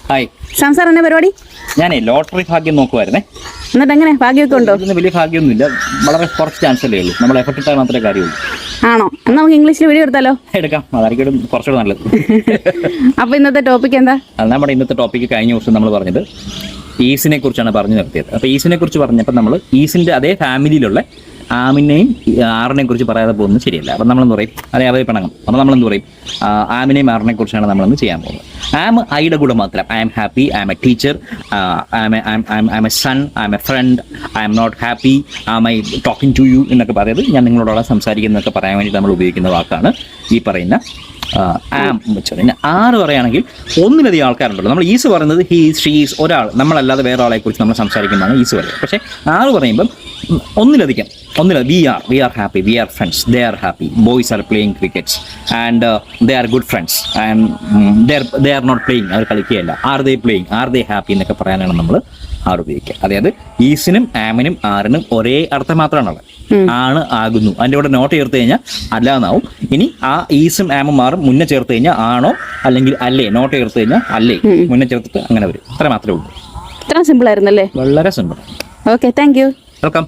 Hi. സംസാരം എന്നാ പരിപാടി? ഞാനേ ലോട്ടറി ഭാഗ്യം നോക്കുമായിരുന്നേ. എന്നിട്ട് എങ്ങനെ ഭാഗ്യമൊക്കെ ഉണ്ടോ? ഇതിന് വലിയ ഭാഗ്യമൊന്നുമില്ല, വളരെ കുറച്ച് ചാൻസ് അല്ലേ ഉള്ളൂ. നമ്മൾ എഫർട്ട് ഇട്ടാൽ മാത്രമേ കാര്യമുള്ളൂ. ആണോ? എന്നാൽ നമുക്ക് ഇംഗ്ലീഷിൽ വീഡിയോ എടുത്താലോ? എടുക്കാം, അതായിരിക്കും കുറച്ചുകൂടെ നല്ലത്. അപ്പോൾ ഇന്നത്തെ ടോപ്പിക് എന്താ? നമ്മുടെ ഇന്നത്തെ ടോപ്പിക്ക് കഴിഞ്ഞ ദിവസം നമ്മൾ പറഞ്ഞത് ഈസിനെ കുറിച്ചാണ് പറഞ്ഞു നിർത്തിയത്. അപ്പോൾ ഈസിനെ കുറിച്ച് പറഞ്ഞപ്പോൾ നമ്മൾ ഈസിൻ്റെ അതേ ഫാമിലിയിലുള്ള ആമിനെയും ആറിനെയും കുറിച്ച് പറയാതെ പോകുന്നത് ശരിയല്ല. അപ്പം നമ്മളെന്ന് പറയും അതെ അവർ പിണങ്ങും. അപ്പോൾ നമ്മളെന്ത് പറയും, ആമിനെയും ആറിനെ കുറിച്ചാണ് നമ്മളൊന്ന് ചെയ്യാൻ പോകുന്നത്. ആം ഐയുടെ കൂടെ മാത്രം. I am happy, I am a teacher, I am a son, I am a friend, I am not happy, I talking to you എന്നൊക്കെ പറയുന്നത് ഞാൻ നിങ്ങളോടൊക്കെ സംസാരിക്കുന്നതൊക്കെ പറയാൻ വേണ്ടിയിട്ട് നമ്മൾ ഉപയോഗിക്കുന്ന വാക്കാണ് ഈ പറയുന്ന ആം വെച്ചത്. പിന്നെ ആറ് പറയുകയാണെങ്കിൽ ഒന്നിലധികം ആൾക്കാരുണ്ടല്ലോ. നമ്മൾ ഈസ് പറയുന്നത് ഹീസ്, ഷീസ്, ഒരാൾ, നമ്മളല്ലാതെ വേറെ ആളെ കുറിച്ച് നമ്മൾ സംസാരിക്കുന്നതാണ് ഈസ് പറയുന്നത്. പക്ഷേ ആറ് പറയുമ്പം ഒന്നിലധികം we are happy, we are friends, they are happy, boys are playing crickets and they are good friends and they are not playing, അവർ കളിക്കുകയല്ല. Are they playing, are they happy എന്നൊക്കെ പറയാനാണ് നമ്മൾ ആറ് ഉപയോഗിക്കുക. അതായത് ഈസിനും ആമിനും ആറിനും ഒരേ അർത്ഥം മാത്രമാണുള്ളത്. ആണ്, ആകുന്നു. അതിൻ്റെ കൂടെ നോട്ട് ചേർത്ത് കഴിഞ്ഞാൽ അല്ലാന്നാവും. ഇനി ആ ഈസും ആമും ആറും മുന്നേ ചേർത്ത് കഴിഞ്ഞാൽ ആണോ അല്ലെങ്കിൽ അല്ലേ, നോട്ട് ചേർത്ത് കഴിഞ്ഞാൽ അല്ലേ, മുന്നേ ചേർത്തിട്ട് അങ്ങനെ വരും. അത്ര മാത്രമേ ഉള്ളൂ. ഇത്ര സിമ്പിൾ ആയിരുന്നല്ലേ? വളരെ simple. Okay, thank you. Welcome.